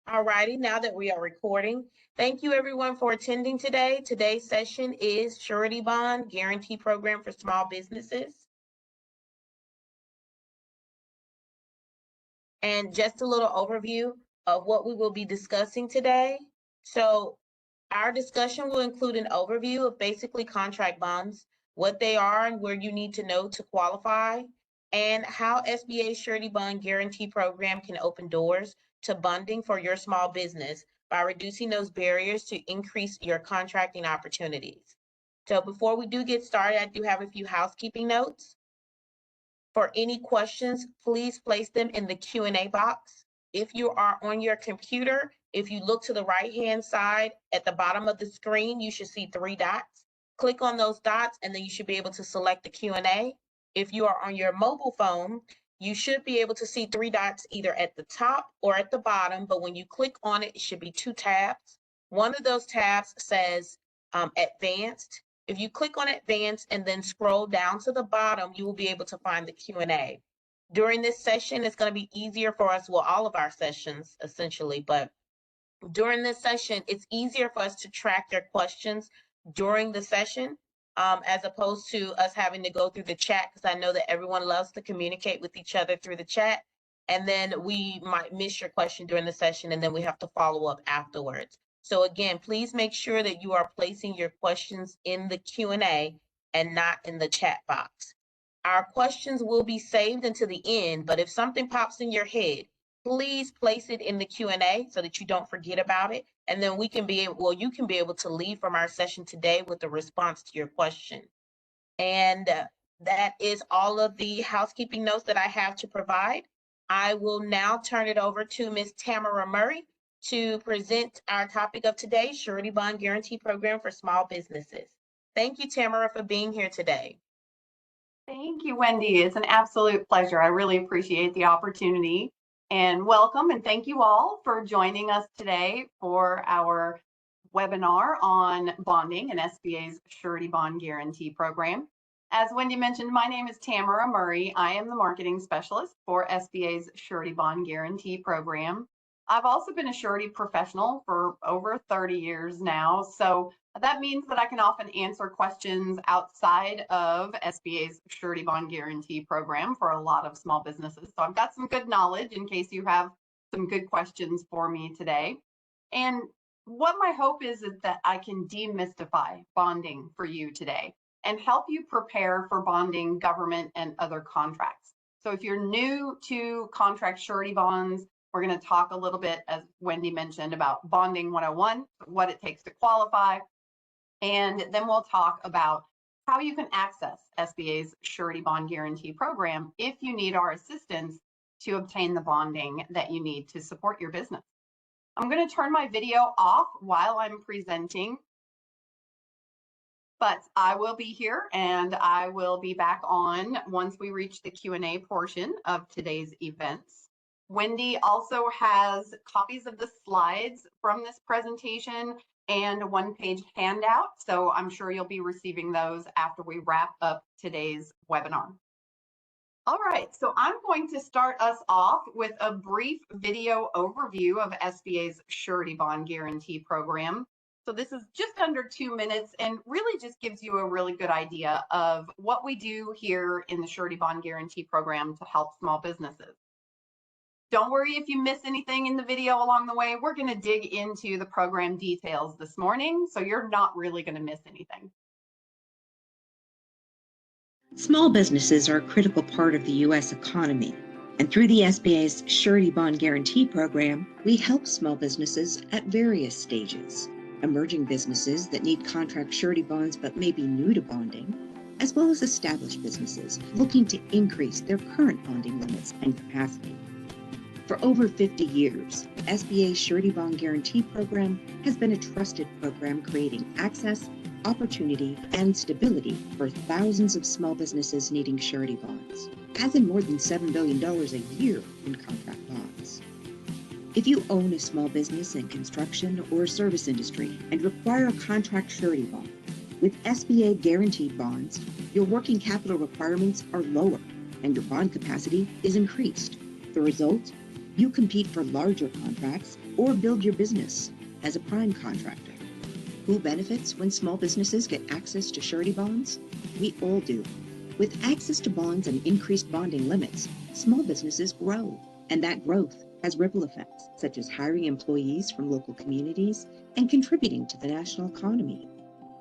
Alrighty, now that we are recording, thank you everyone for attending today. Today's session is Surety Bond Guarantee Program for Small Businesses. And just a little overview of what we will be discussing today. So our discussion will include an overview of basically contract bonds, what they are and where you need to know to qualify, and how SBA Surety Bond Guarantee Program can open doors to bonding for your small business by reducing those barriers to increase your contracting opportunities. So before we do get started, I do have a few housekeeping notes. For any questions, please place them in the Q&A box. If you are on your computer, if you look to the right-hand side at the bottom of the screen, you should see 3 dots. Click on those dots and then you should be able to select the Q&A. If you are on your mobile phone, you should be able to see 3 dots either at the top or at the bottom, but when you click on it, it should be 2 tabs. One of those tabs says Advanced. If you click on Advanced and then scroll down to the bottom, you will be able to find the Q&A. During this session, it's going to be easier for us, well, all of our sessions essentially, but during this session, it's easier for us to track your questions during the session as opposed to us having to go through the chat, because I know that everyone loves to communicate with each other through the chat, and then we might miss your question during the session and then we have to follow up afterwards. So again, please make sure that you are placing your questions in the Q&A and not in the chat box. Our questions will be saved until the end, but if something pops in your head, please place it in the Q&A so that you don't forget about it. And then we can be able, well, you can be able to leave from our session today with a response to your question. And that is all of the housekeeping notes that I have to provide. I will now turn it over to Ms. Tamara Murray to present our topic of today, Surety Bond Guarantee Program for Small Businesses. Thank you, Tamara, for being here today. Thank you, Wendy. It's an absolute pleasure. I really appreciate the opportunity. And welcome and thank you all for joining us today for our webinar on bonding and SBA's Surety Bond Guarantee Program. As Wendy mentioned, my name is Tamara Murray. I am the marketing specialist for SBA's Surety Bond Guarantee Program. I've also been a surety professional for over 30 years now, so that means that I can often answer questions outside of SBA's Surety Bond Guarantee Program for a lot of small businesses. So I've got some good knowledge in case you have some good questions for me today. And what my hope is that I can demystify bonding for you today and help you prepare for bonding government and other contracts. So if you're new to contract surety bonds, we're going to talk a little bit, as Wendy mentioned, about bonding 101, what it takes to qualify. And then we'll talk about how you can access SBA's Surety Bond Guarantee Program if you need our assistance to obtain the bonding that you need to support your business. I'm going to turn my video off while I'm presenting, but I will be here and I will be back on once we reach the Q&A portion of today's events. Wendy also has copies of the slides from this presentation and a one-page handout, so I'm sure you'll be receiving those after we wrap up today's webinar. All right, so I'm going to start us off with a brief video overview of SBA's Surety Bond Guarantee Program. So this is just under 2 minutes and really just gives you a really good idea of what we do here in the Surety Bond Guarantee Program to help small businesses. Don't worry if you miss anything in the video along the way. We're going to dig into the program details this morning, so you're not really going to miss anything. Small businesses are a critical part of the U.S. economy, and through the SBA's Surety Bond Guarantee Program, we help small businesses at various stages. Emerging businesses that need contract surety bonds but may be new to bonding, as well as established businesses looking to increase their current bonding limits and capacity. For over 50 years, SBA's Surety Bond Guarantee Program has been a trusted program creating access, opportunity, and stability for thousands of small businesses needing surety bonds, as in more than $7 billion a year in contract bonds. If you own a small business in construction or service industry and require a contract surety bond, with SBA guaranteed bonds, your working capital requirements are lower and your bond capacity is increased. The result? You compete for larger contracts or build your business as a prime contractor. Who benefits when small businesses get access to surety bonds? We all do. With access to bonds and increased bonding limits, small businesses grow, and that growth has ripple effects, such as hiring employees from local communities and contributing to the national economy.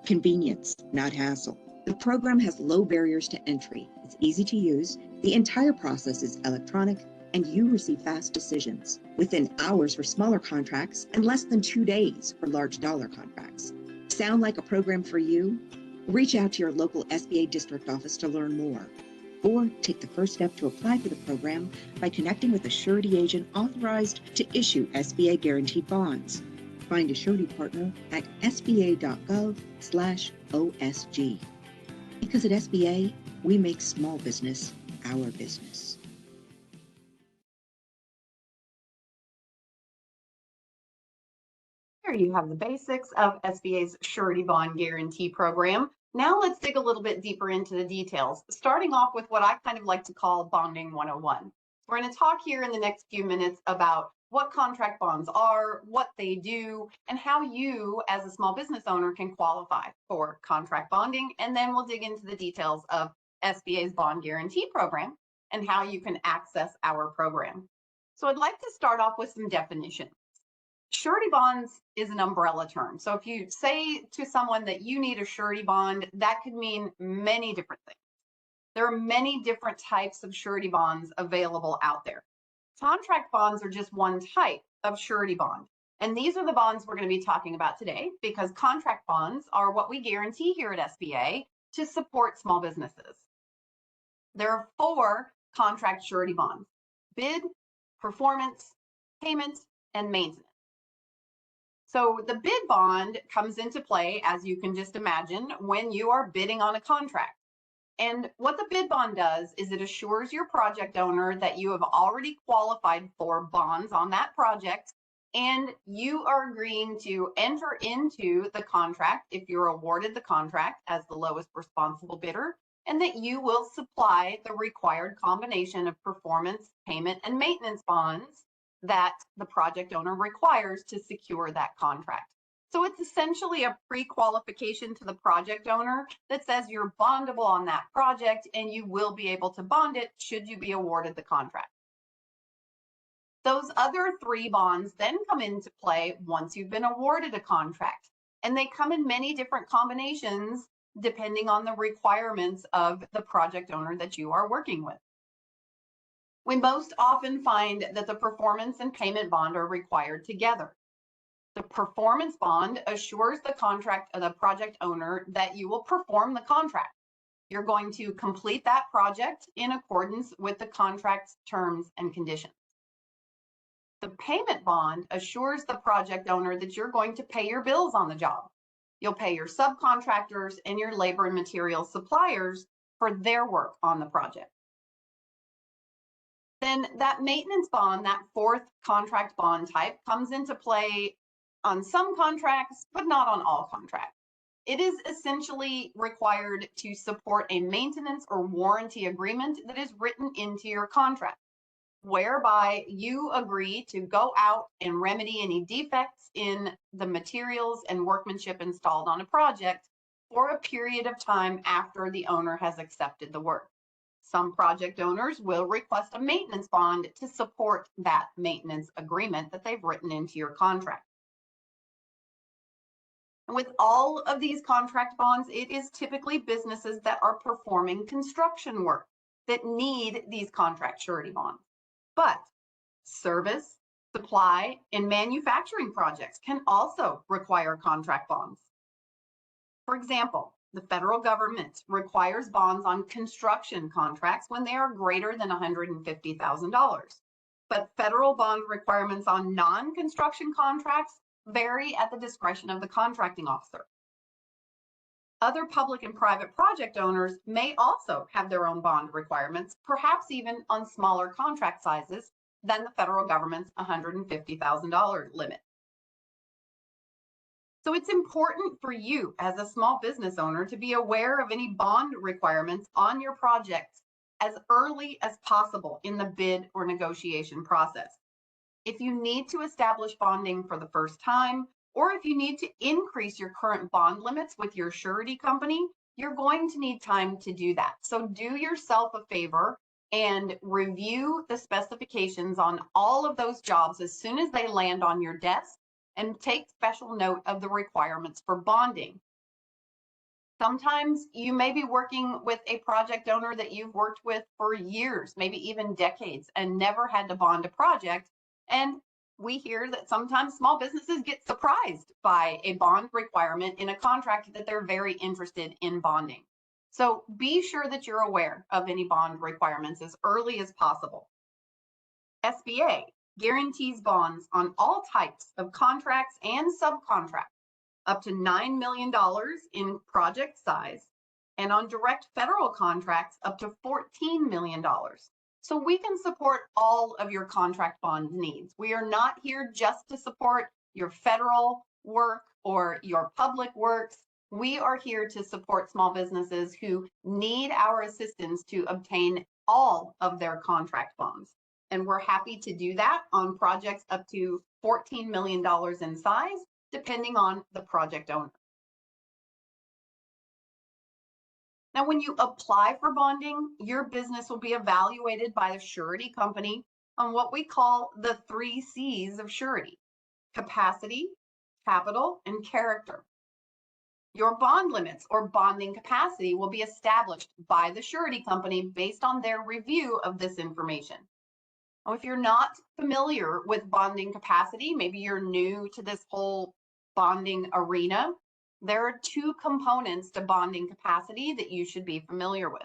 Convenience, not hassle. The program has low barriers to entry. It's easy to use. The entire process is electronic, and you receive fast decisions within hours for smaller contracts and less than 2 days for large dollar contracts. Sound like a program for you? Reach out to your local SBA district office to learn more, or take the first step to apply for the program by connecting with a surety agent authorized to issue SBA guaranteed bonds. Find a surety partner at sba.gov/OSG. Because at SBA, we make small business our business. Here you have the basics of SBA's Surety Bond Guarantee Program. Now let's dig a little bit deeper into the details, starting off with what I kind of like to call Bonding 101. We're going to talk here in the next few minutes about what contract bonds are, what they do, and how you as a small business owner can qualify for contract bonding. And then we'll dig into the details of SBA's Bond Guarantee Program and how you can access our program. So I'd like to start off with some definitions. Surety bonds is an umbrella term. So if you say to someone that you need a surety bond, that could mean many different things. There are many different types of surety bonds available out there. Contract bonds are just one type of surety bond. And these are the bonds we're going to be talking about today, because contract bonds are what we guarantee here at SBA to support small businesses. There are 4 contract surety bonds: bid, performance, payment, and maintenance. So the bid bond comes into play, as you can just imagine, when you are bidding on a contract. And what the bid bond does is it assures your project owner that you have already qualified for bonds on that project, and you are agreeing to enter into the contract if you're awarded the contract as the lowest responsible bidder, and that you will supply the required combination of performance, payment, and maintenance bonds that the project owner requires to secure that contract. So it's essentially a pre-qualification to the project owner that says you're bondable on that project and you will be able to bond it should you be awarded the contract. Those other 3 bonds then come into play once you've been awarded a contract, and they come in many different combinations depending on the requirements of the project owner that you are working with. We most often find that the performance and payment bond are required together. The performance bond assures the project owner that you will perform the contract. You're going to complete that project in accordance with the contract's terms and conditions. The payment bond assures the project owner that you're going to pay your bills on the job. You'll pay your subcontractors and your labor and materials suppliers for their work on the project. Then that maintenance bond, that 4th contract bond type, comes into play on some contracts, but not on all contracts. It is essentially required to support a maintenance or warranty agreement that is written into your contract, whereby you agree to go out and remedy any defects in the materials and workmanship installed on a project for a period of time after the owner has accepted the work. Some project owners will request a maintenance bond to support that maintenance agreement that they've written into your contract. And with all of these contract bonds, it is typically businesses that are performing construction work that need these contract surety bonds. But service, supply, and manufacturing projects can also require contract bonds. For example, the federal government requires bonds on construction contracts when they are greater than $150,000. But federal bond requirements on non-construction contracts vary at the discretion of the contracting officer. Other public and private project owners may also have their own bond requirements, perhaps even on smaller contract sizes than the federal government's $150,000 limit. So it's important for you as a small business owner to be aware of any bond requirements on your projects as early as possible in the bid or negotiation process. If you need to establish bonding for the first time, or if you need to increase your current bond limits with your surety company, you're going to need time to do that. So do yourself a favor and review the specifications on all of those jobs as soon as they land on your desk, and take special note of the requirements for bonding. Sometimes you may be working with a project owner that you've worked with for years, maybe even decades, and never had to bond a project. And we hear that sometimes small businesses get surprised by a bond requirement in a contract that they're very interested in bonding. So be sure that you're aware of any bond requirements as early as possible. SBA guarantees bonds on all types of contracts and subcontracts up to $9 million in project size, and on direct federal contracts up to $14 million. So we can support all of your contract bond needs. We are not here just to support your federal work or your public works. We are here to support small businesses who need our assistance to obtain all of their contract bonds. And we're happy to do that on projects up to $14 million in size, depending on the project owner. Now, when you apply for bonding, your business will be evaluated by a surety company on what we call the 3 C's of surety: capacity, capital, and character. Your bond limits or bonding capacity will be established by the surety company based on their review of this information. Now, if you're not familiar with bonding capacity, maybe you're new to this whole bonding arena, there are 2 components to bonding capacity that you should be familiar with.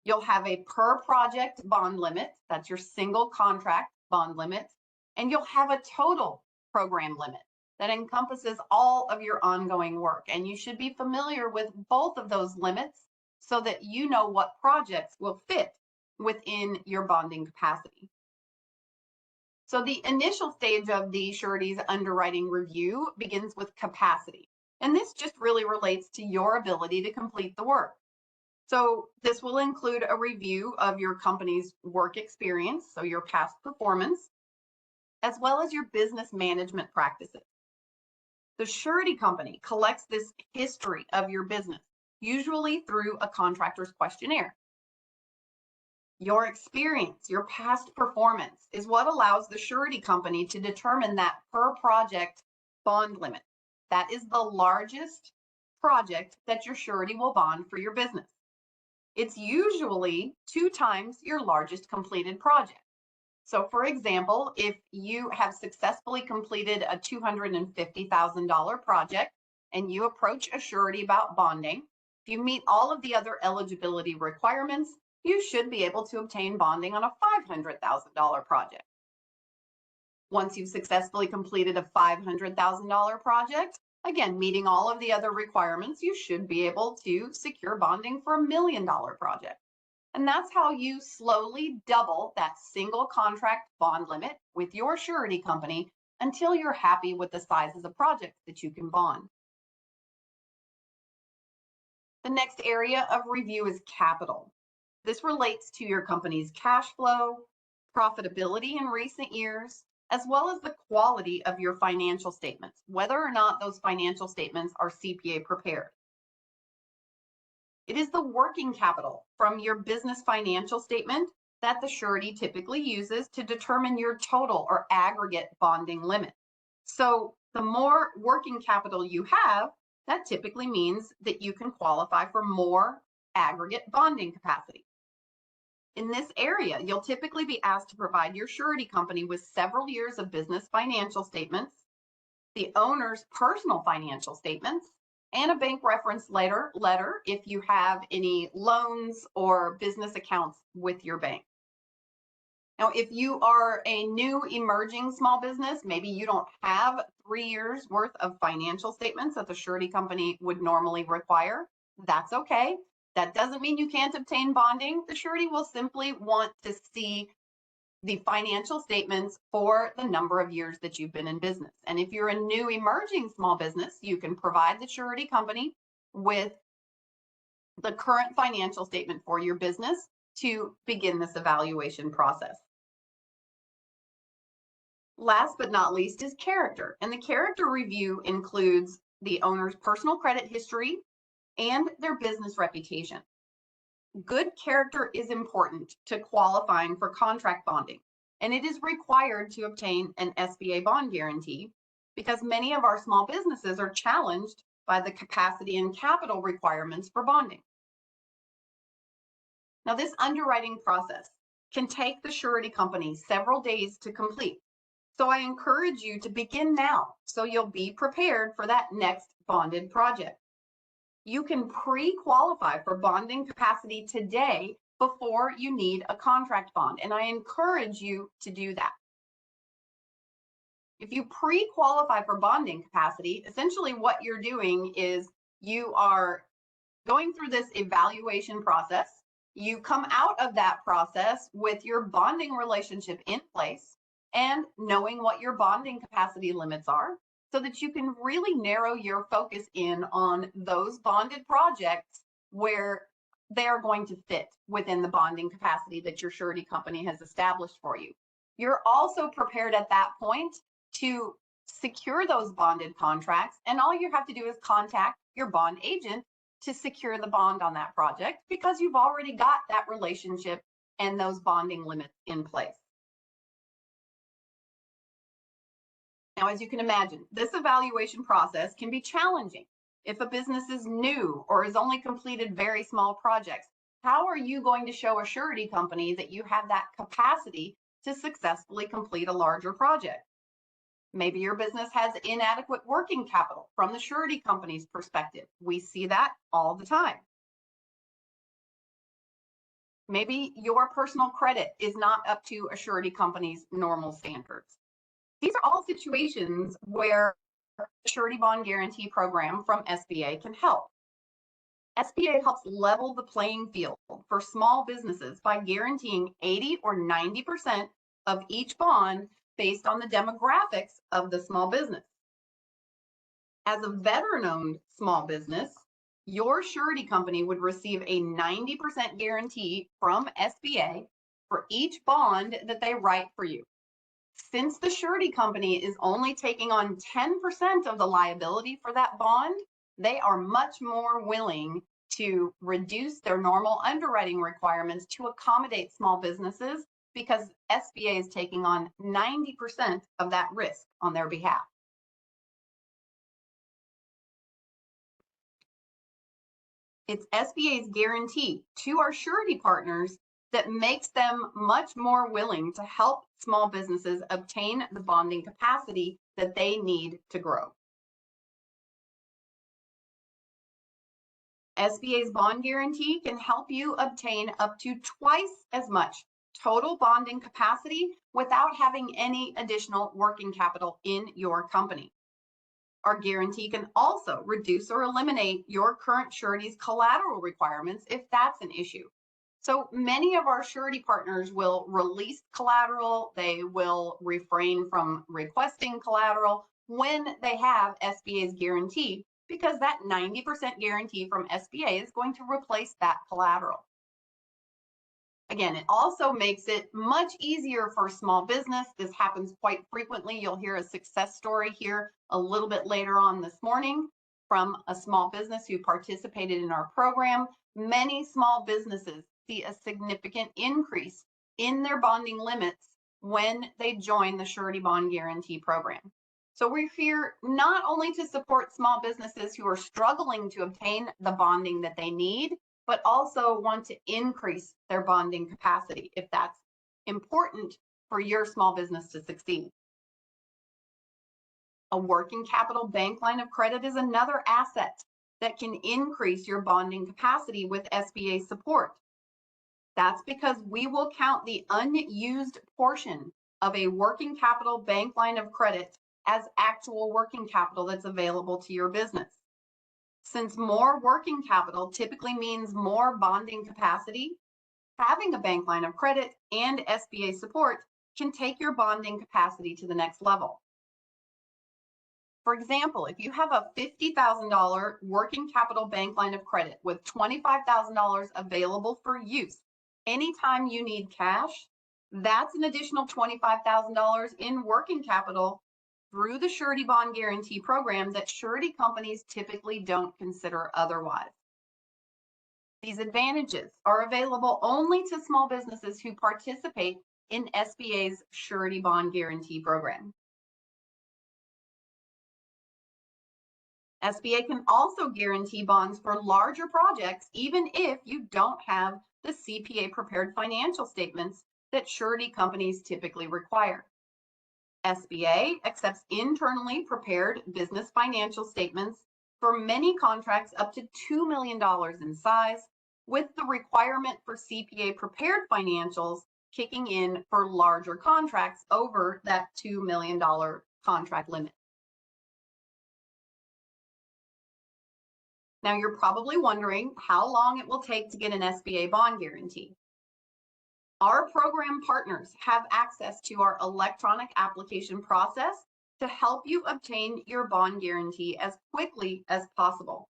You'll have a per project bond limit, that's your single contract bond limit, and you'll have a total program limit that encompasses all of your ongoing work. And you should be familiar with both of those limits so that you know what projects will fit within your bonding capacity. So the initial stage of the surety's underwriting review begins with capacity. And this just really relates to your ability to complete the work. So this will include a review of your company's work experience, so your past performance, as well as your business management practices. The surety company collects this history of your business, usually through a contractor's questionnaire. Your experience, your past performance is what allows the surety company to determine that per project bond limit. That is the largest project that your surety will bond for your business. It's usually 2 times your largest completed project. So for example, if you have successfully completed a $250,000 project and you approach a surety about bonding, if you meet all of the other eligibility requirements, you should be able to obtain bonding on a $500,000 project. Once you've successfully completed a $500,000 project, again, meeting all of the other requirements, you should be able to secure bonding for $1 million project. And that's how you slowly double that single contract bond limit with your surety company until you're happy with the sizes of projects that you can bond. The next area of review is capital. This relates to your company's cash flow, profitability in recent years, as well as the quality of your financial statements, whether or not those financial statements are CPA prepared. It is the working capital from your business financial statement that the surety typically uses to determine your total or aggregate bonding limit. So the more working capital you have, that typically means that you can qualify for more aggregate bonding capacity. In this area, you'll typically be asked to provide your surety company with several years of business financial statements, the owner's personal financial statements, and a bank reference letter if you have any loans or business accounts with your bank. Now, if you are a new emerging small business, maybe you don't have 3 years worth of financial statements that the surety company would normally require. That's okay. That doesn't mean you can't obtain bonding. The surety will simply want to see the financial statements for the number of years that you've been in business. And if you're a new emerging small business, you can provide the surety company with the current financial statement for your business to begin this evaluation process. Last but not least is character. And the character review includes the owner's personal credit history and their business reputation. Good character is important to qualifying for contract bonding, and it is required to obtain an SBA bond guarantee because many of our small businesses are challenged by the capacity and capital requirements for bonding. Now, this underwriting process can take the surety company several days to complete. So I encourage you to begin now so you'll be prepared for that next bonded project. You can pre-qualify for bonding capacity today before you need a contract bond, and I encourage you to do that. If you pre-qualify for bonding capacity, essentially what you're doing is you are going through this evaluation process. You come out of that process with your bonding relationship in place and knowing what your bonding capacity limits are, so that you can really narrow your focus in on those bonded projects where they are going to fit within the bonding capacity that your surety company has established for you. You're also prepared at that point to secure those bonded contracts, and all you have to do is contact your bond agent to secure the bond on that project because you've already got that relationship and those bonding limits in place. Now, as you can imagine, this evaluation process can be challenging. If a business is new or has only completed very small projects, how are you going to show a surety company that you have that capacity to successfully complete a larger project? Maybe your business has inadequate working capital from the surety company's perspective. We see that all the time. Maybe your personal credit is not up to a surety company's normal standards. These are all situations where the Surety Bond Guarantee Program from SBA can help. SBA helps level the playing field for small businesses by guaranteeing 80 or 90% of each bond based on the demographics of the small business. As a veteran-owned small business, your surety company would receive a 90% guarantee from SBA for each bond that they write for you. Since the surety company is only taking on 10% of the liability for that bond, they are much more willing to reduce their normal underwriting requirements to accommodate small businesses because SBA is taking on 90% of that risk on their behalf. It's SBA's guarantee to our surety partners that makes them much more willing to help small businesses obtain the bonding capacity that they need to grow. SBA's bond guarantee can help you obtain up to twice as much total bonding capacity without having any additional working capital in your company. Our guarantee can also reduce or eliminate your current surety's collateral requirements if that's an issue. So many of our surety partners will release collateral, they will refrain from requesting collateral when they have SBA's guarantee, because that 90% guarantee from SBA is going to replace that collateral. Again, it also makes it much easier for a small business. This happens quite frequently. You'll hear a success story here a little bit later on this morning from a small business who participated in our program. Many small businesses see a significant increase in their bonding limits when they join the Surety Bond Guarantee Program. So we're here not only to support small businesses who are struggling to obtain the bonding that they need, but also want to increase their bonding capacity if that's important for your small business to succeed. A working capital bank line of credit is another asset that can increase your bonding capacity with SBA support. That's because we will count the unused portion of a working capital bank line of credit as actual working capital that's available to your business. Since more working capital typically means more bonding capacity, having a bank line of credit and SBA support can take your bonding capacity to the next level. For example, if you have a $50,000 working capital bank line of credit with $25,000 available for use anytime you need cash, That's an additional $25,000 in working capital through the Surety Bond Guarantee Program that surety companies typically don't consider otherwise. These advantages are available only to small businesses who participate in SBA's Surety Bond Guarantee Program. SBA can also guarantee bonds for larger projects, even if you don't have the CPA prepared financial statements that surety companies typically require. SBA accepts internally prepared business financial statements for many contracts up to $2 million in size, with the requirement for CPA prepared financials kicking in for larger contracts over that $2 million contract limit. Now, you're probably wondering how long it will take to get an SBA bond guarantee. Our program partners have access to our electronic application process to help you obtain your bond guarantee as quickly as possible.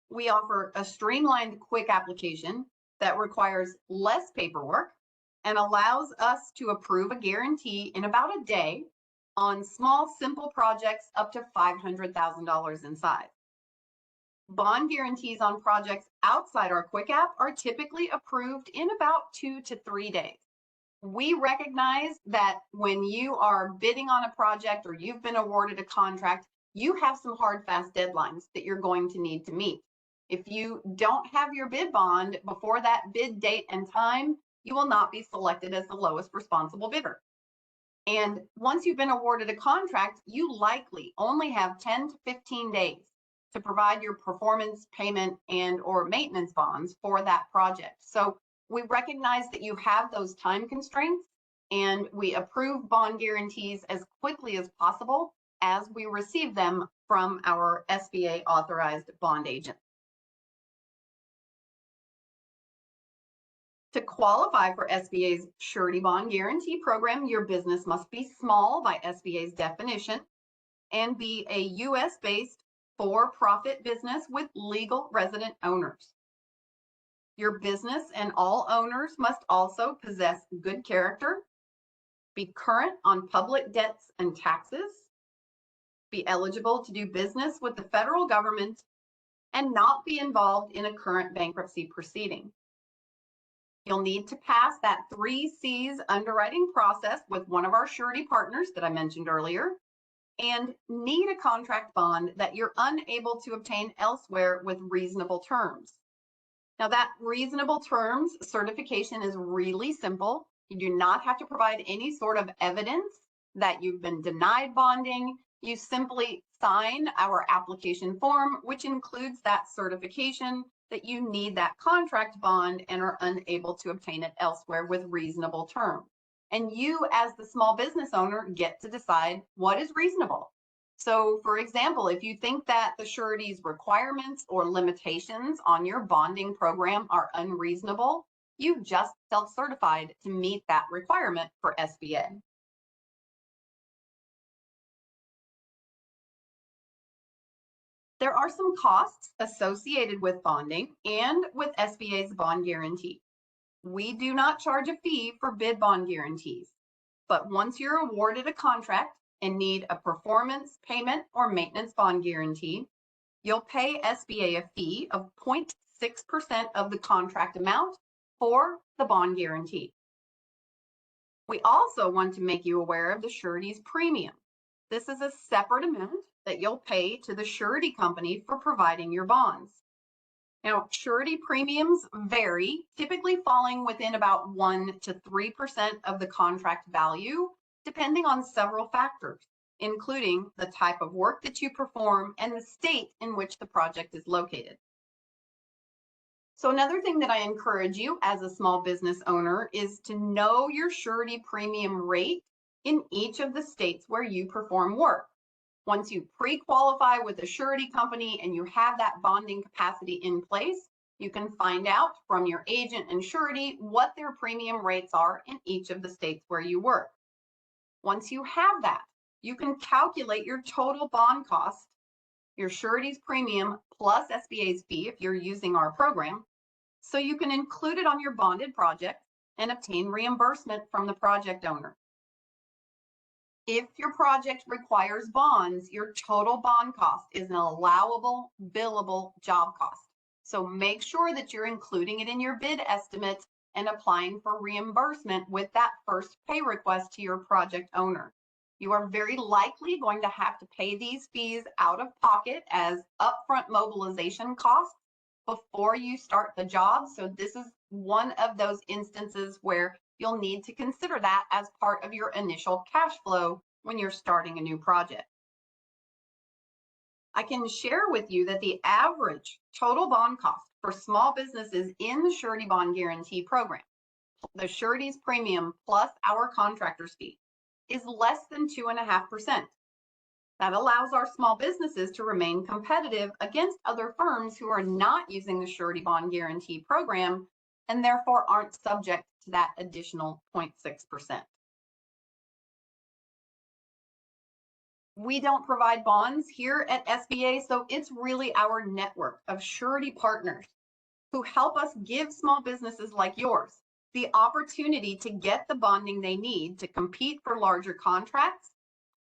We offer a streamlined, quick application that requires less paperwork and allows us to approve a guarantee in about a day on small, simple projects up to $500,000 in size. Bond guarantees on projects outside our Quick App are typically approved in about 2 to 3 days. We recognize that when you are bidding on a project or you've been awarded a contract, you have some hard, fast deadlines that you're going to need to meet. If you don't have your bid bond before that bid date and time, you will not be selected as the lowest responsible bidder. And once you've been awarded a contract, you likely only have 10 to 15 days to provide your performance, payment, and or maintenance bonds for that project. So we recognize that you have those time constraints, and we approve bond guarantees as quickly as possible as we receive them from our SBA authorized bond agent. To qualify for SBA's Surety Bond Guarantee Program, your business must be small by SBA's definition and be a US-based for-profit business with legal resident owners. Your business and all owners must also possess good character, be current on public debts and taxes, be eligible to do business with the federal government, and not be involved in a current bankruptcy proceeding. You'll need to pass that 3 C's underwriting process with one of our surety partners that I mentioned earlier, and need a contract bond that you're unable to obtain elsewhere with reasonable terms. Now, that reasonable terms certification is really simple. You do not have to provide any sort of evidence that you've been denied bonding. You simply sign our application form, which includes that certification that you need that contract bond and are unable to obtain it elsewhere with reasonable terms. And you, as the small business owner, get to decide what is reasonable. So, for example, if you think that the surety's requirements or limitations on your bonding program are unreasonable, you just self-certified to meet that requirement for SBA. There are some costs associated with bonding and with SBA's bond guarantee. We do not charge a fee for bid bond guarantees, but once you're awarded a contract and need a performance, payment, or maintenance bond guarantee, you'll pay SBA a fee of 0.6% of the contract amount for the bond guarantee. We also want to make you aware of the surety's premium. This is a separate amount that you'll pay to the surety company for providing your bonds. Now, surety premiums vary, typically falling within about 1 to 3% of the contract value, depending on several factors, including the type of work that you perform and the state in which the project is located. So another thing that I encourage you as a small business owner is to know your surety premium rate in each of the states where you perform work. Once you pre-qualify with a surety company and you have that bonding capacity in place, you can find out from your agent and surety what their premium rates are in each of the states where you work. Once you have that, you can calculate your total bond cost, your surety's premium plus SBA's fee if you're using our program, so you can include it on your bonded project and obtain reimbursement from the project owner. If your project requires bonds, your total bond cost is an allowable billable job cost. So make sure that you're including it in your bid estimate and applying for reimbursement with that first pay request to your project owner. You are very likely going to have to pay these fees out of pocket as upfront mobilization costs before you start the job. So this is one of those instances where you'll need to consider that as part of your initial cash flow when you're starting a new project. I can share with you that the average total bond cost for small businesses in the Surety Bond Guarantee Program, the surety's premium plus our contractor's fee, is less than 2.5%. That allows our small businesses to remain competitive against other firms who are not using the Surety Bond Guarantee Program and therefore aren't subject to that additional 0.6%. We don't provide bonds here at SBA, so it's really our network of surety partners who help us give small businesses like yours the opportunity to get the bonding they need to compete for larger contracts,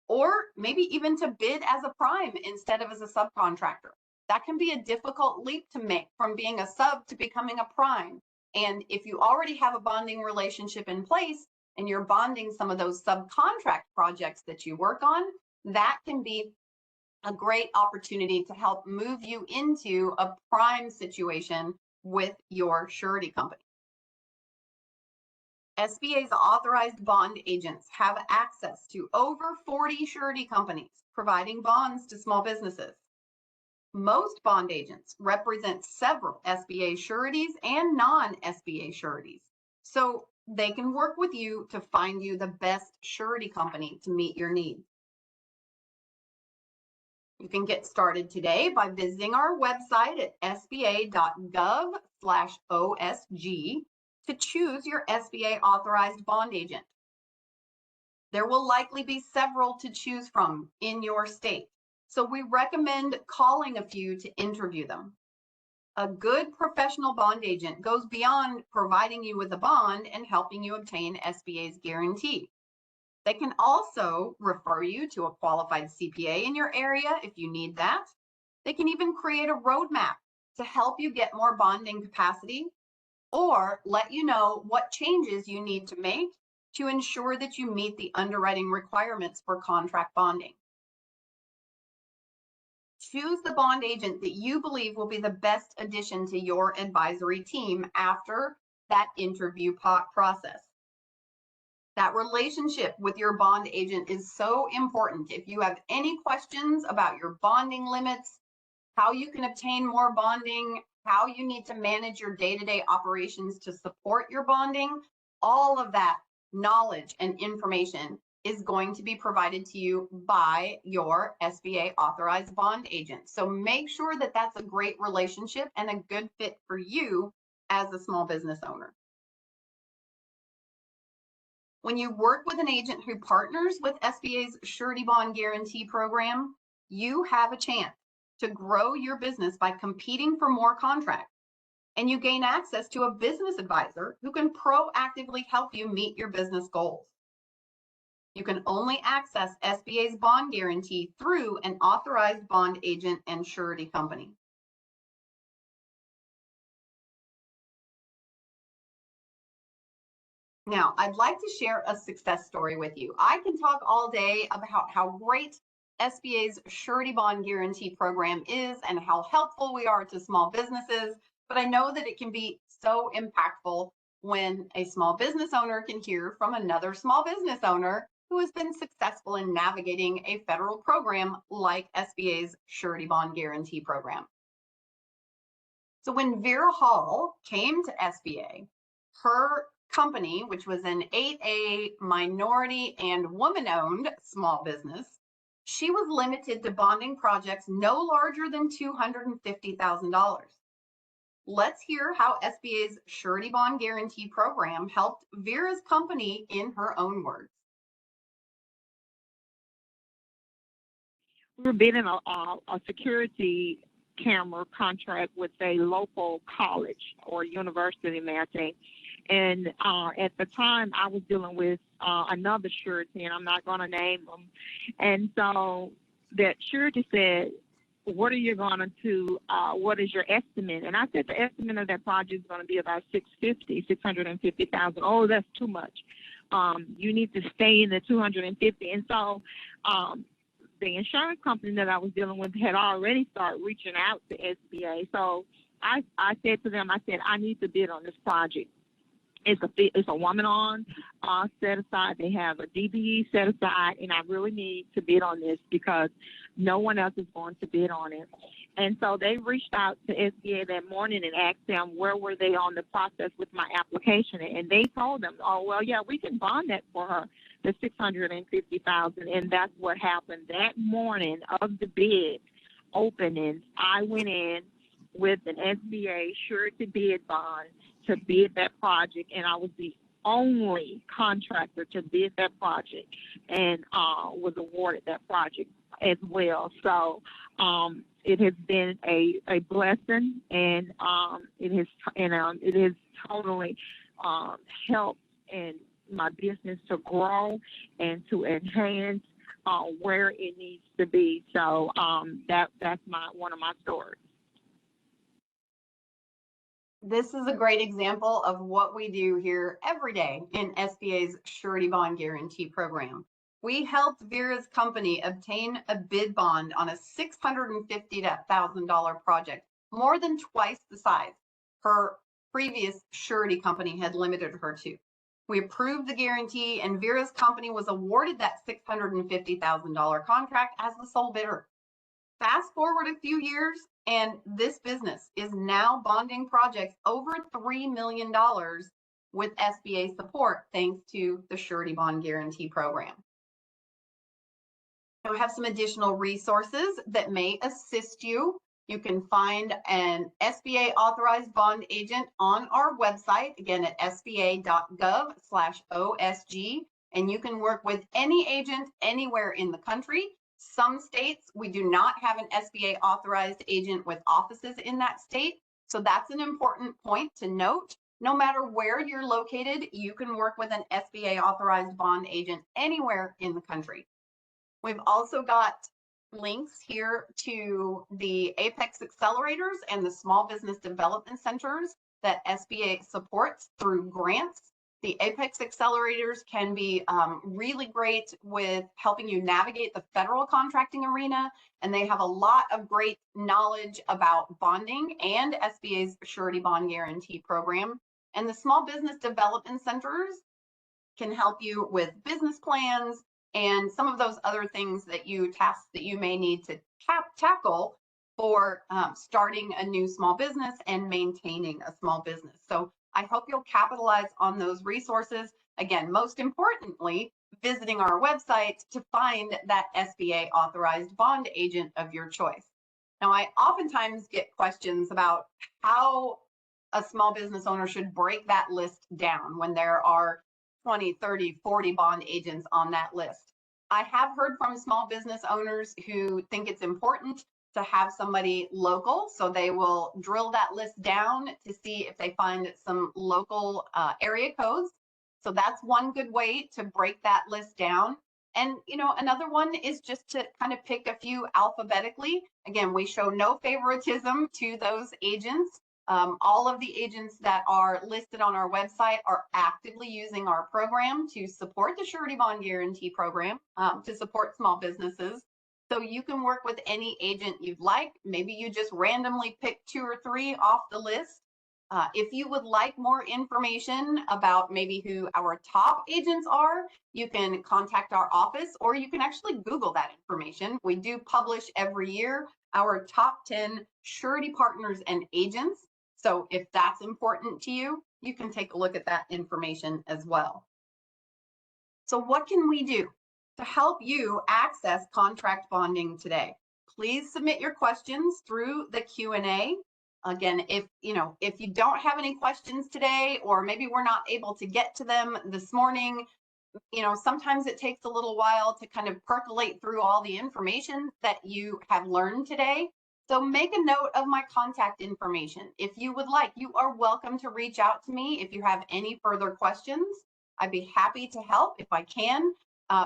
or maybe even to bid as a prime instead of as a subcontractor. That can be a difficult leap to make from being a sub to becoming a prime. And if you already have a bonding relationship in place and you're bonding some of those subcontract projects that you work on, that can be a great opportunity to help move you into a prime situation with your surety company. SBA's authorized bond agents have access to over 40 surety companies providing bonds to small businesses. Most bond agents represent several SBA sureties and non-SBA sureties, so they can work with you to find you the best surety company to meet your needs. You can get started today by visiting our website at sba.gov/OSG to choose your SBA authorized bond agent. There will likely be several to choose from in your state, so we recommend calling a few to interview them. A good professional bond agent goes beyond providing you with a bond and helping you obtain SBA's guarantee. They can also refer you to a qualified CPA in your area if you need that. They can even create a roadmap to help you get more bonding capacity, or let you know what changes you need to make to ensure that you meet the underwriting requirements for contract bonding. Choose the bond agent that you believe will be the best addition to your advisory team after that interview process. That relationship with your bond agent is so important. If you have any questions about your bonding limits, how you can obtain more bonding, how you need to manage your day-to-day operations to support your bonding, all of that knowledge and information is going to be provided to you by your SBA authorized bond agent. So make sure that that's a great relationship and a good fit for you as a small business owner. When you work with an agent who partners with SBA's Surety Bond Guarantee Program, you have a chance to grow your business by competing for more contracts, and you gain access to a business advisor who can proactively help you meet your business goals. You can only access SBA's bond guarantee through an authorized bond agent and surety company. Now, I'd like to share a success story with you. I can talk all day about how great SBA's Surety Bond Guarantee Program is and how helpful we are to small businesses, but I know that it can be so impactful when a small business owner can hear from another small business owner who has been successful in navigating a federal program like SBA's Surety Bond Guarantee Program. So when Vera Hall came to SBA, her company, which was an 8A minority and woman-owned small business, she was limited to bonding projects no larger than $250,000. Let's hear how SBA's Surety Bond Guarantee Program helped Vera's company in her own words. We were bidding a security camera contract with a local college or university, may I say. And at the time, I was dealing with another surety, and I'm not going to name them. And so that surety said, what are you going to do? What is your estimate? And I said the estimate of that project is going to be about $650,000. Oh, that's too much. You need to stay in the 250. And so the insurance company that I was dealing with had already started reaching out to SBA. So I said to them, I said, I need to bid on this project. It's a woman-on set aside. They have a DBE set aside, and I really need to bid on this because no one else is going to bid on it. And so they reached out to SBA that morning and asked them where were they on the process with my application, and they told them, oh, well, yeah, we can bond that for her, the $650,000, and that's what happened that morning of the bid opening. I went in with an SBA surety bid bond to bid that project, and I was the only contractor to bid that project, and was awarded that project as well. So it has been a blessing, and it has totally helped in my business to grow and to enhance where it needs to be. So that's one of my stories. This is a great example of what we do here every day in SBA's Surety Bond Guarantee Program. We helped Vera's company obtain a bid bond on a $650,000 project, more than twice the size her previous surety company had limited her to. We approved the guarantee, and Vera's company was awarded that $650,000 contract as the sole bidder. Fast forward a few years, and this business is now bonding projects over $3 million with SBA support, thanks to the Surety Bond Guarantee Program. Now we have some additional resources that may assist you. You can find an SBA authorized bond agent on our website, again at sba.gov/OSG, and you can work with any agent anywhere in the country. Some states, we do not have an SBA authorized agent with offices in that state. So that's an important point to note. No matter where you're located, you can work with an SBA authorized bond agent anywhere in the country. We've also got links here to the Apex accelerators and the small business development centers that SBA supports through grants. The Apex accelerators can be really great with helping you navigate the federal contracting arena, and they have a lot of great knowledge about bonding and SBA's Surety Bond Guarantee Program. And the small business development centers can help you with business plans and some of those other things tasks that you may need to tackle for starting a new small business and maintaining a small business. So I hope you'll capitalize on those resources. Again, most importantly, visiting our website to find that SBA authorized bond agent of your choice. Now, I oftentimes get questions about how a small business owner should break that list down when there are 20, 30, 40 bond agents on that list. I have heard from small business owners who think it's important to have somebody local, so they will drill that list down to see if they find some local area codes. So that's one good way to break that list down. And another one is just to kind of pick a few alphabetically. Again, we show no favoritism to those agents. All of the agents that are listed on our website are actively using our program to support the Surety Bond Guarantee Program, to support small businesses. So you can work with any agent you'd like. Maybe you just randomly pick 2 or 3 off the list. If you would like more information about maybe who our top agents are, you can contact our office, or you can actually Google that information. We do publish every year our top 10 surety partners and agents. So if that's important to you, you can take a look at that information as well. So what can we do to help you access contract bonding today? Please submit your questions through the Q&A. Again, if you don't have any questions today, or maybe we're not able to get to them this morning, sometimes it takes a little while to kind of percolate through all the information that you have learned today. So make a note of my contact information. If you would like, you are welcome to reach out to me if you have any further questions. I'd be happy to help if I can.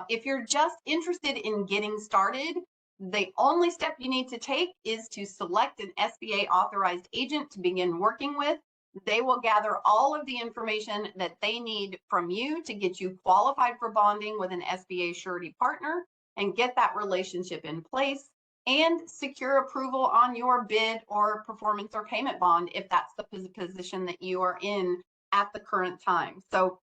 If you're just interested in getting started, the only step you need to take is to select an SBA authorized agent to begin working with. They will gather all of the information that they need from you to get you qualified for bonding with an SBA surety partner and get that relationship in place and secure approval on your bid or performance or payment bond if that's the position that you are in at the current time. So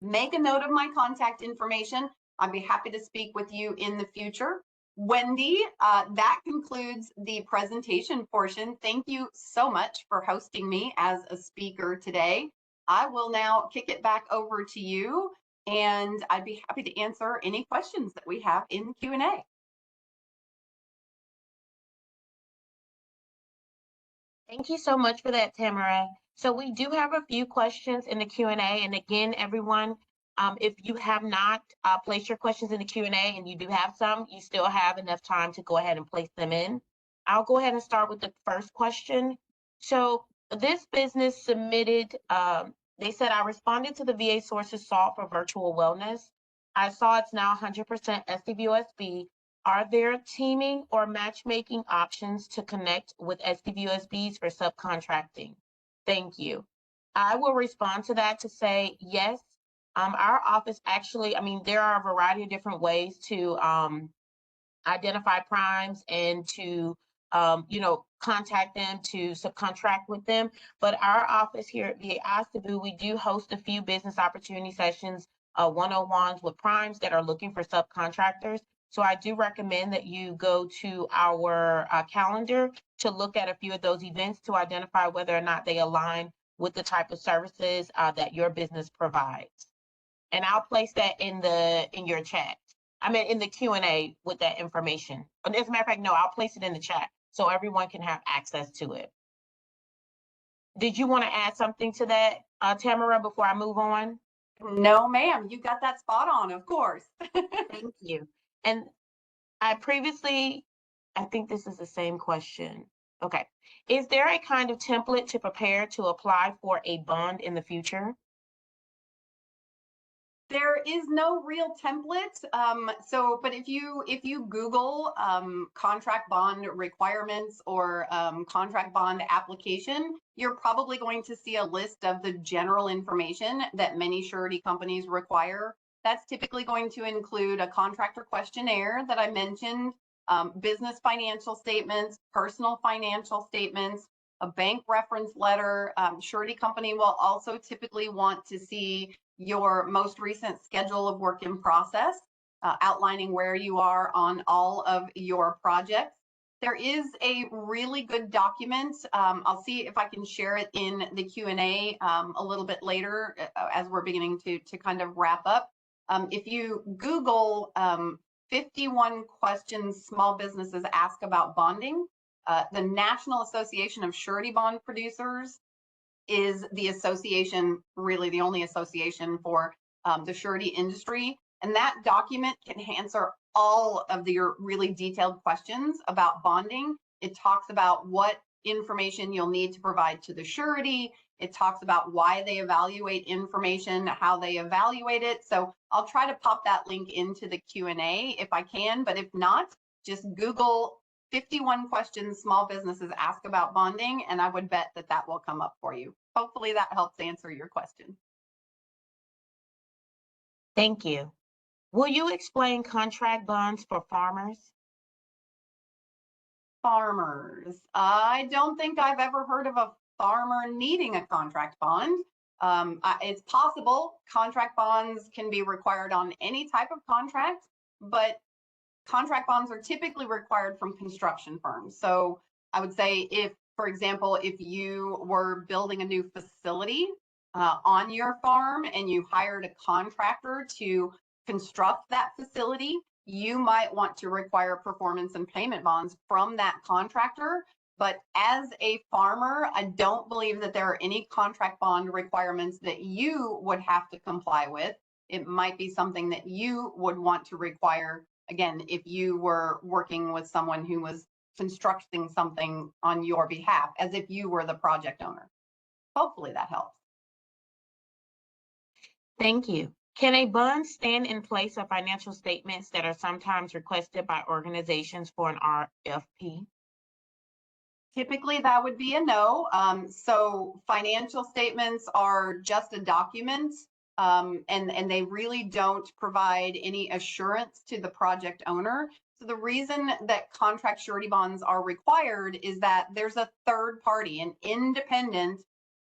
make a note of my contact information. I'd be happy to speak with you in the future. Wendy, that concludes the presentation portion. Thank you so much for hosting me as a speaker today. I will now kick it back over to you, and I'd be happy to answer any questions that we have in the Q&A. Thank you so much for that, Tamara. So we do have a few questions in the Q&A. And again, everyone, if you have not placed your questions in the Q&A and you do have some, you still have enough time to go ahead and place them in. I'll go ahead and start with the first question. So this business submitted, they said, I responded to the VA sources sought for virtual wellness. I saw it's now 100% SDBUSB. Are there teaming or matchmaking options to connect with SDVUSBs for subcontracting? Thank you. I will respond to that to say yes. Our office actually, there are a variety of different ways to identify primes and to contact them, to subcontract with them. But our office here at VA OSDBU, we do host a few business opportunity sessions, one-on-ones with primes that are looking for subcontractors. So I do recommend that you go to our calendar to look at a few of those events to identify whether or not they align with the type of services that your business provides. And I'll place that in your chat. In the Q&A with that information. As a matter of fact, no, I'll place it in the chat so everyone can have access to it. Did you want to add something to that, Tamara, before I move on? No, ma'am, you got that spot on, of course. Thank you. And I think this is the same question. Okay. Is there a kind of template to prepare to apply for a bond in the future? There is no real template. But if you Google contract bond requirements or contract bond application, you're probably going to see a list of the general information that many surety companies require. That's typically going to include a contractor questionnaire that I mentioned, business financial statements, personal financial statements, a bank reference letter. Surety company will also typically want to see your most recent schedule of work in process, outlining where you are on all of your projects. There is a really good document. I'll see if I can share it in the Q&A a little bit later as we're beginning to kind of wrap up. If you Google 51 questions small businesses ask about bonding, the National Association of Surety Bond Producers is the association, really the only association for the surety industry. And that document can answer all of your really detailed questions about bonding. It talks about what information you'll need to provide to the surety. It talks about why they evaluate information, how they evaluate it. So I'll try to pop that link into the Q&A if I can, but if not, just Google 51 questions small businesses ask about bonding, and I would bet that that will come up for you. Hopefully that helps answer your question. Thank you. Will you explain contract bonds for farmers? Farmers. I don't think I've ever heard of a farmer needing a contract bond. It's possible contract bonds can be required on any type of contract, but contract bonds are typically required from construction firms. So I would say if, for example, if you were building a new facility on your farm and you hired a contractor to construct that facility, you might want to require performance and payment bonds from that contractor. But as a farmer, I don't believe that there are any contract bond requirements that you would have to comply with. It might be something that you would want to require, again, if you were working with someone who was constructing something on your behalf as if you were the project owner. Hopefully that helps. Thank you. Can a bond stand in place of financial statements that are sometimes requested by organizations for an RFP? Typically, that would be a no. So financial statements are just a document, and they really don't provide any assurance to the project owner. So the reason that contract surety bonds are required is that there's a third party, an independent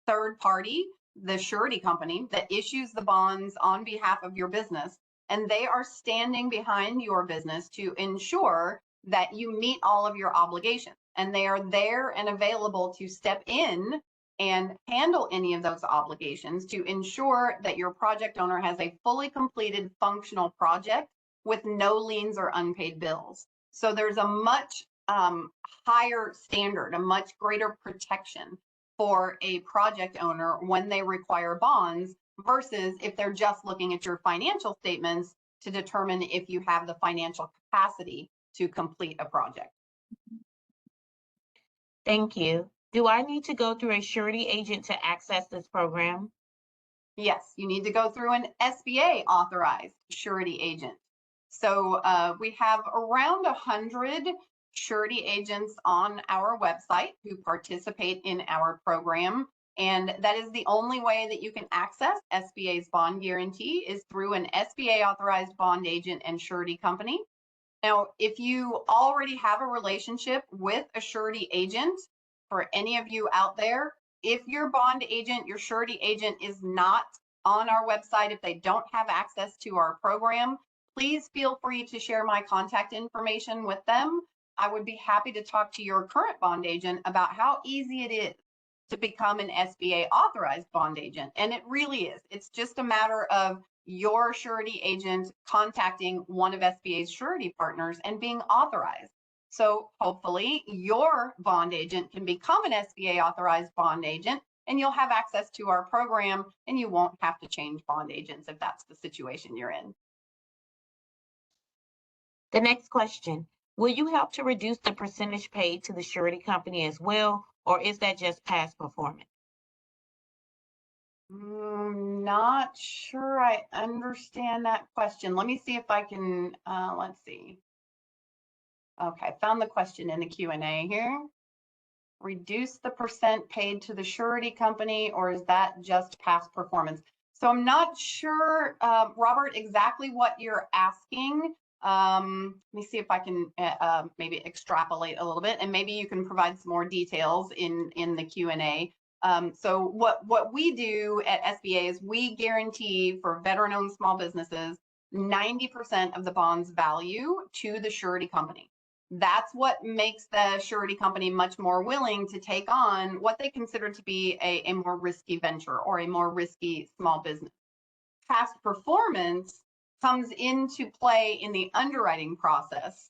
third party, the surety company, that issues the bonds on behalf of your business, and they are standing behind your business to ensure that you meet all of your obligations, and they are there and available to step in and handle any of those obligations to ensure that your project owner has a fully completed functional project with no liens or unpaid bills. So there's a much higher standard, a much greater protection for a project owner when they require bonds versus if they're just looking at your financial statements to determine if you have the financial capacity to complete a project. Thank you. Do I need to go through a surety agent to access this program? Yes, you need to go through an SBA authorized surety agent. So we have around 100 surety agents on our website who participate in our program. And that is the only way that you can access SBA's bond guarantee is through an SBA authorized bond agent and surety company. Now, if you already have a relationship with a surety agent, for any of you out there, if your bond agent, your surety agent is not on our website, if they don't have access to our program, please feel free to share my contact information with them. I would be happy to talk to your current bond agent about how easy it is to become an SBA authorized bond agent. And it really is. It's just a matter of your surety agent contacting one of SBA's surety partners and being authorized. So hopefully your bond agent can become an SBA authorized bond agent and you'll have access to our program and you won't have to change bond agents if that's the situation you're in. The next question, will you help to reduce the percentage paid to the surety company as well, or is that just past performance? Not sure I understand that question. Let me see if I can, let's see. Okay, found the question in the Q&A here. Reduce the percent paid to the surety company, or is that just past performance? So I'm not sure, Robert, exactly what you're asking. Let me see if I can maybe extrapolate a little bit, and maybe you can provide some more details in the Q&A. So what we do at SBA is we guarantee for veteran-owned small businesses 90% of the bond's value to the surety company. That's what makes the surety company much more willing to take on what they consider to be a more risky venture or a more risky small business. Past performance comes into play in the underwriting process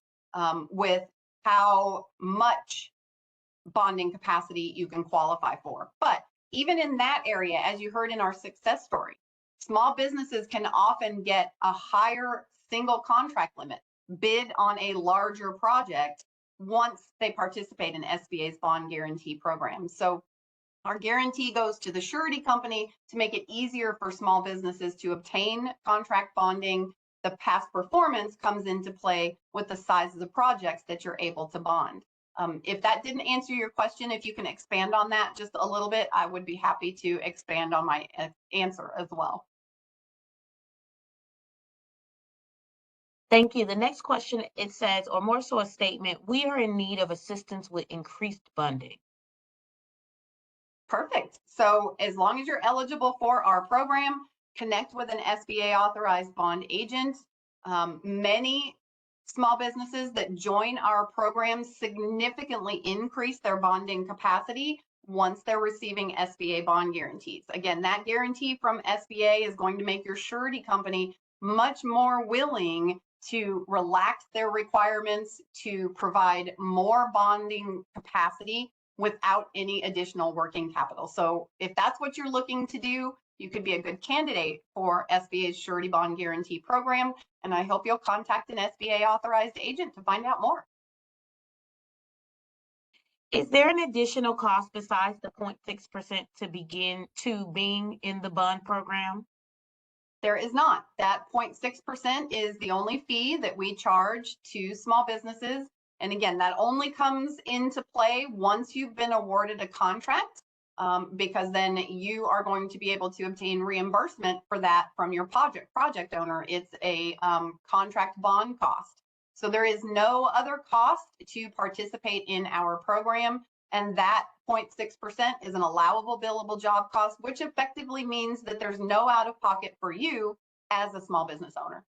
with how much bonding capacity you can qualify for. But even in that area, as you heard in our success story, small businesses can often get a higher single contract limit, bid on a larger project once they participate in SBA's bond guarantee program. So our guarantee goes to the surety company to make it easier for small businesses to obtain contract bonding. The past performance comes into play with the size of the projects that you're able to bond. If that didn't answer your question, if you can expand on that just a little bit, I would be happy to expand on my answer as well. Thank you. The next question, it says, or more so a statement, we are in need of assistance with increased bonding. Perfect. So as long as you're eligible for our program, connect with an SBA authorized bond agent. Many small businesses that join our program significantly increase their bonding capacity once they're receiving SBA bond guarantees. Again, that guarantee from SBA is going to make your surety company much more willing to relax their requirements to provide more bonding capacity without any additional working capital. So if that's what you're looking to do, you could be a good candidate for SBA's Surety Bond Guarantee Program, and I hope you'll contact an SBA authorized agent to find out more. Is there an additional cost besides the 0.6% to begin to being in the bond program? There is not. That 0.6% is the only fee that we charge to small businesses. And again, that only comes into play once you've been awarded a contract, because then you are going to be able to obtain reimbursement for that from your project owner. It's a contract bond cost. So there is no other cost to participate in our program. And that 0.6% is an allowable billable job cost, which effectively means that there's no out of pocket for you as a small business owner.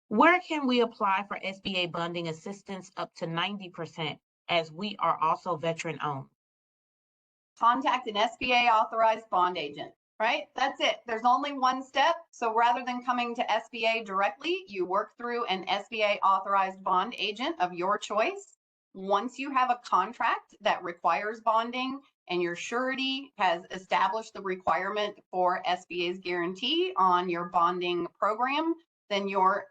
Where can we apply for SBA bonding assistance up to 90% as we are also veteran owned? Contact an SBA authorized bond agent, right? That's it. There's only one step. So rather than coming to SBA directly, you work through an SBA authorized bond agent of your choice. Once you have a contract that requires bonding and your surety has established the requirement for SBA's guarantee on your bonding program, then your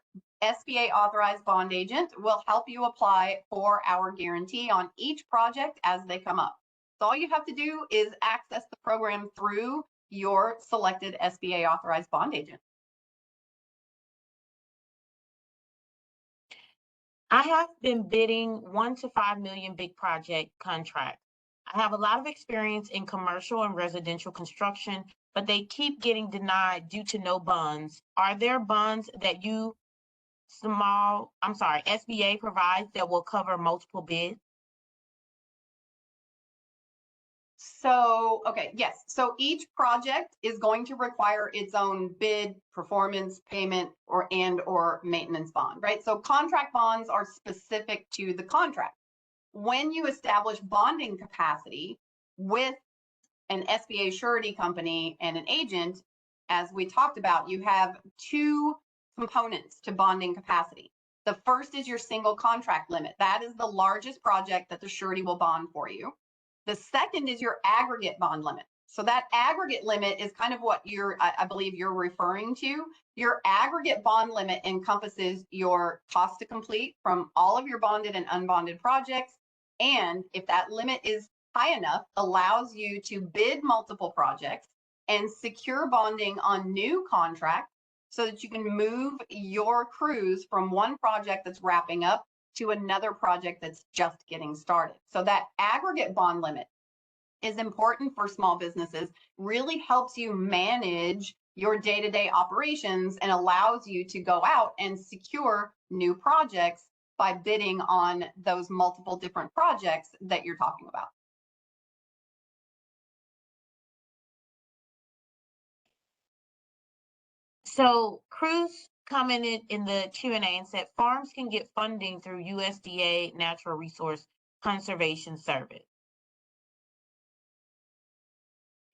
SBA authorized bond agent will help you apply for our guarantee on each project as they come up. So all you have to do is access the program through your selected SBA authorized bond agent. I have been bidding 1 to 5 million big project contracts. I have a lot of experience in commercial and residential construction, but they keep getting denied due to no bonds. Are there bonds that SBA provides that will cover multiple bids? So, okay, yes. So each project is going to require its own bid, performance, payment, or maintenance bond, right? So contract bonds are specific to the contract. When you establish bonding capacity with an SBA surety company and an agent, as we talked about, you have two components to bonding capacity. The first is your single contract limit. That is the largest project that the surety will bond for you. The second is your aggregate bond limit. So that aggregate limit is kind of what I believe you're referring to. Your aggregate bond limit encompasses your cost to complete from all of your bonded and unbonded projects. And if that limit is high enough, allows you to bid multiple projects and secure bonding on new contracts so that you can move your crews from one project that's wrapping up to another project that's just getting started. So that aggregate bond limit is important for small businesses, really helps you manage your day-to-day operations and allows you to go out and secure new projects by bidding on those multiple different projects that you're talking about. So Cruz commented in the Q&A and said farms can get funding through USDA Natural Resource Conservation Service.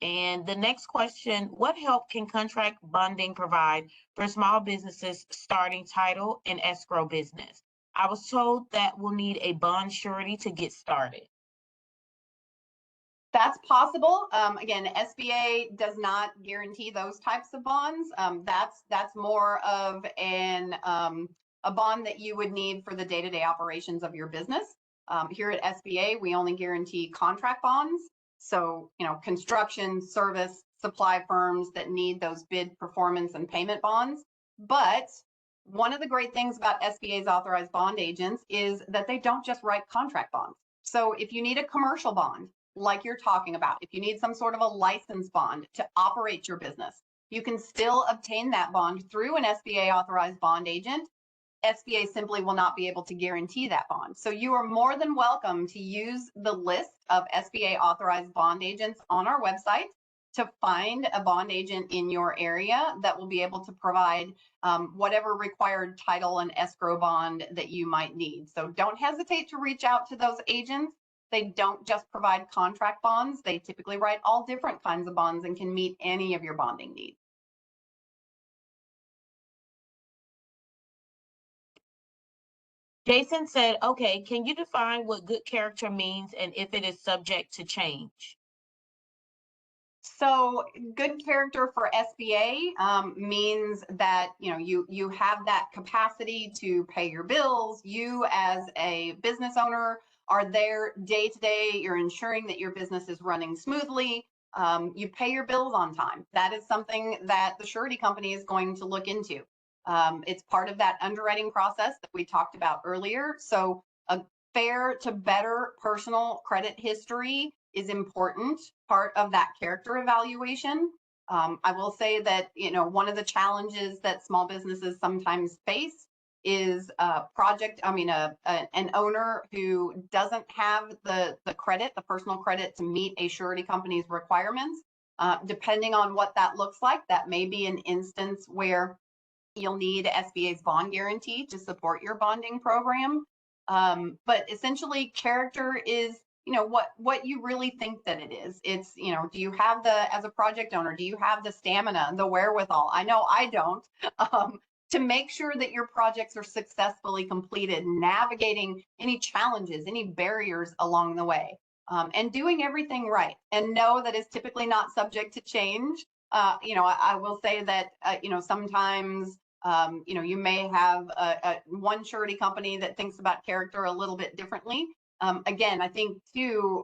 And the next question, what help can contract bonding provide for small businesses starting title and escrow business? I was told that we'll need a bond surety to get started. That's possible. Again, SBA does not guarantee those types of bonds. That's more of a bond that you would need for the day-to-day operations of your business. Here at SBA, we only guarantee contract bonds. So, construction, service, supply firms that need those bid, performance, and payment bonds. But one of the great things about SBA's authorized bond agents is that they don't just write contract bonds. So if you need a commercial bond, like you're talking about, if you need some sort of a license bond to operate your business, you can still obtain that bond through an SBA authorized bond agent. SBA simply will not be able to guarantee that bond. So you are more than welcome to use the list of SBA authorized bond agents on our website to find a bond agent in your area that will be able to provide whatever required title and escrow bond that you might need. So don't hesitate to reach out to those agents. They don't just provide contract bonds. They typically write all different kinds of bonds and can meet any of your bonding needs. Jason said, okay, can you define what good character means and if it is subject to change? So good character for SBA means that you have that capacity to pay your bills. You as a business owner are there day to day. You're ensuring that your business is running smoothly. You pay your bills on time. That is something that the surety company is going to look into. It's part of that underwriting process that we talked about earlier. So a fair to better personal credit history is important part of that character evaluation. I will say that, one of the challenges that small businesses sometimes face is an owner who doesn't have the credit, the personal credit to meet a surety company's requirements. Depending on what that looks like, that may be an instance where you'll need SBA's bond guarantee to support your bonding program. But essentially character is, what you really think that it is. It's, do you have as a project owner, do you have the stamina, the wherewithal? I know I don't, to make sure that your projects are successfully completed, navigating any challenges, any barriers along the way, and doing everything right, and know that is typically not subject to change. I will say that, sometimes you may have one surety company that thinks about character a little bit differently. Again, I think to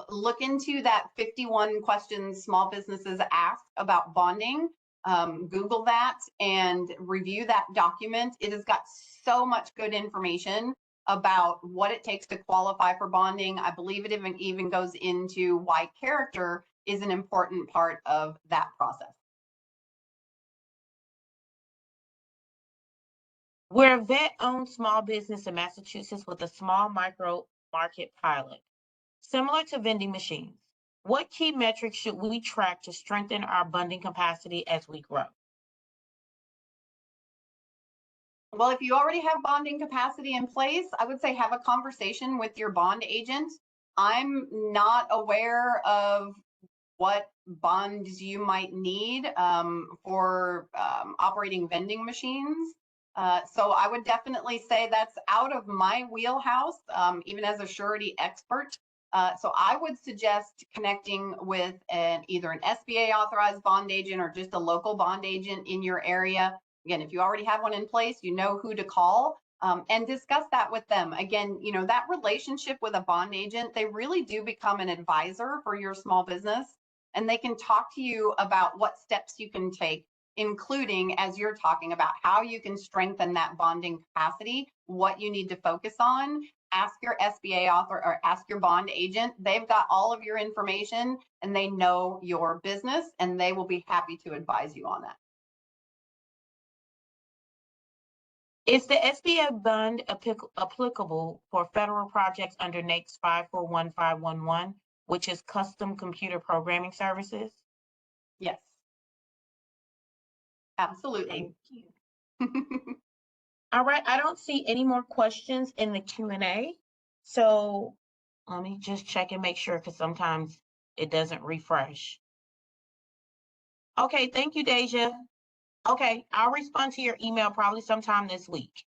look into that 51 questions small businesses ask about bonding. Google that and review that document. It has got so much good information about what it takes to qualify for bonding. I believe it even goes into why character is an important part of that process. We're a vet-owned small business in Massachusetts with a small micro market pilot, similar to vending machines. What key metrics should we track to strengthen our bonding capacity as we grow? Well, if you already have bonding capacity in place, I would say have a conversation with your bond agent. I'm not aware of what bonds you might need for operating vending machines. So I would definitely say that's out of my wheelhouse, even as a surety expert. So I would suggest connecting with either an SBA authorized bond agent or just a local bond agent in your area. Again, if you already have one in place, you know who to call. And discuss that with them. Again, that relationship with a bond agent, they really do become an advisor for your small business, and they can talk to you about what steps you can take, including, as you're talking about, how you can strengthen that bonding capacity, what you need to focus on. Ask your SBA author or ask your bond agent. They've got all of your information and they know your business, and they will be happy to advise you on that. Is the SBA bond applicable for federal projects under NAICS 541511, which is custom computer programming services? Yes. Absolutely. Thank you. All right, I don't see any more questions in the Q&A. So let me just check and make sure, because sometimes it doesn't refresh. Okay, thank you, Deja. Okay, I'll respond to your email probably sometime this week.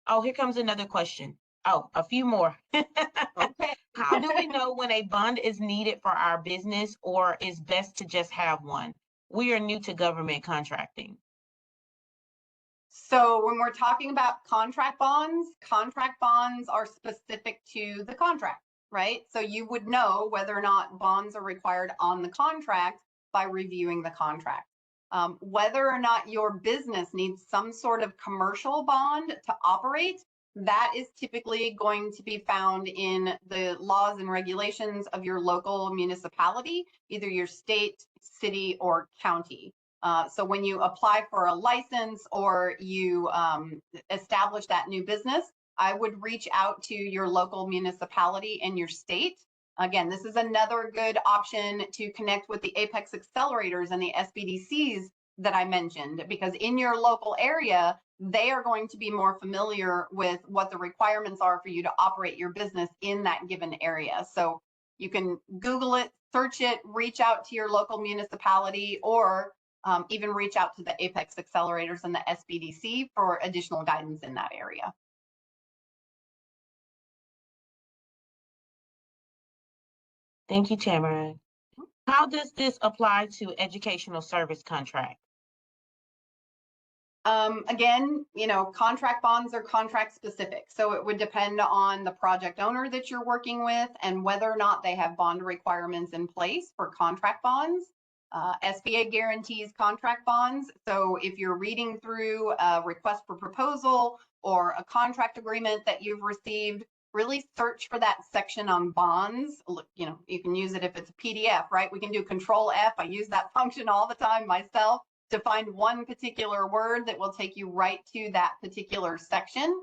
Oh, here comes another question. Oh, a few more. Okay. How do we know when a bond is needed for our business, or is best to just have one? We are new to government contracting. So when we're talking about contract bonds are specific to the contract, right? So you would know whether or not bonds are required on the contract by reviewing the contract. Whether or not your business needs some sort of commercial bond to operate, that is typically going to be found in the laws and regulations of your local municipality, either your state, city, or county. So when you apply for a license or you establish that new business, I would reach out to your local municipality and your state. Again, this is another good option to connect with the Apex accelerators and the SBDCs that I mentioned, because in your local area, they are going to be more familiar with what the requirements are for you to operate your business in that given area. So you can Google it, search it, reach out to your local municipality, or even reach out to the Apex accelerators and the SBDC for additional guidance in that area. Thank you, Tamara. How does this apply to educational service contract? Again, contract bonds are contract specific. So it would depend on the project owner that you're working with and whether or not they have bond requirements in place for contract bonds. SBA guarantees contract bonds. So if you're reading through a request for proposal or a contract agreement that you've received, really search for that section on bonds. You can use it if it's a PDF, right? We can do Control F. I use that function all the time myself to find one particular word that will take you right to that particular section,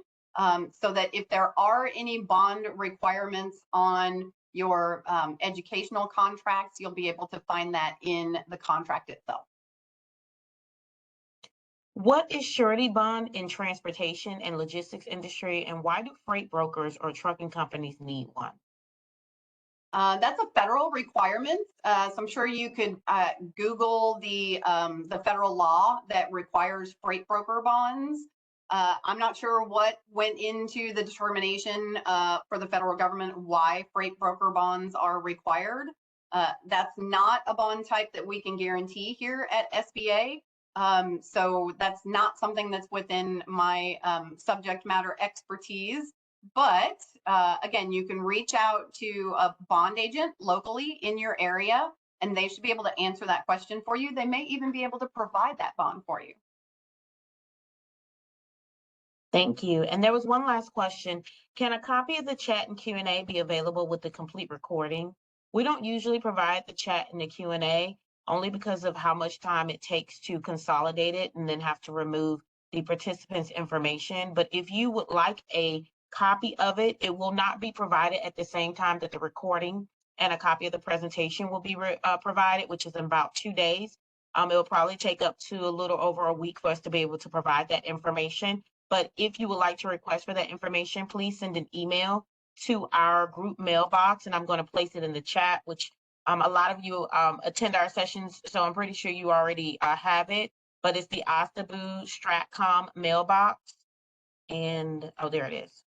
so that if there are any bond requirements on your educational contracts, you'll be able to find that in the contract itself. What is surety bond in transportation and logistics industry, and why do freight brokers or trucking companies need one? That's a federal requirement. So I'm sure you could Google the federal law that requires freight broker bonds. I'm not sure what went into the determination for the federal government why freight broker bonds are required. That's not a bond type that we can guarantee here at SBA. So that's not something that's within my subject matter expertise. But again, you can reach out to a bond agent locally in your area, and they should be able to answer that question for you. They may even be able to provide that bond for you. Thank you. And there was one last question. Can a copy of the chat and Q&A be available with the complete recording? We don't usually provide the chat and the Q&A only because of how much time it takes to consolidate it and then have to remove the participants' information. But if you would like a copy of it, it will not be provided at the same time that the recording and a copy of the presentation will be provided, which is in about 2 days. It will probably take up to a little over a week for us to be able to provide that information. But if you would like to request for that information, please send an email to our group mailbox, and I'm going to place it in the chat, which a lot of you attend our sessions, so I'm pretty sure you already have it, but it's the OSDBU Stratcom mailbox. And, oh, there it is.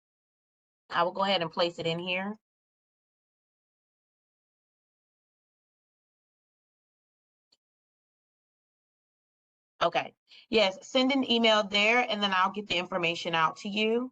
I will go ahead and place it in here. Okay, yes, send an email there and then I'll get the information out to you.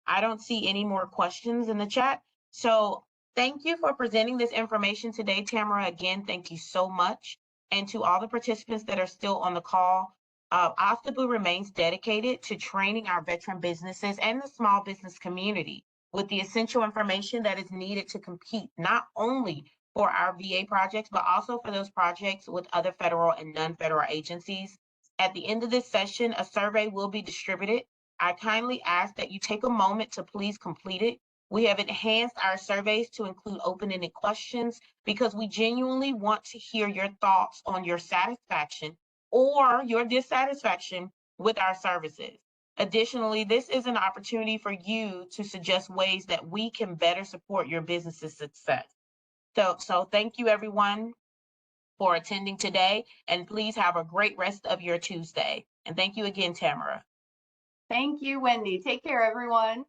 I don't see any more questions in the chat. So thank you for presenting this information today, Tamara. Again, thank you so much. And to all the participants that are still on the call, OSDBU remains dedicated to training our veteran businesses and the small business community with the essential information that is needed to compete not only for our VA projects, but also for those projects with other federal and non-federal agencies. At the end of this session, a survey will be distributed. I kindly ask that you take a moment to please complete it. We have enhanced our surveys to include open-ended questions because we genuinely want to hear your thoughts on your satisfaction or your dissatisfaction with our services. Additionally, this is an opportunity for you to suggest ways that we can better support your business's success. So thank you everyone for attending today, and please have a great rest of your Tuesday. And thank you again, Tamara. Thank you, Wendy. Take care, everyone.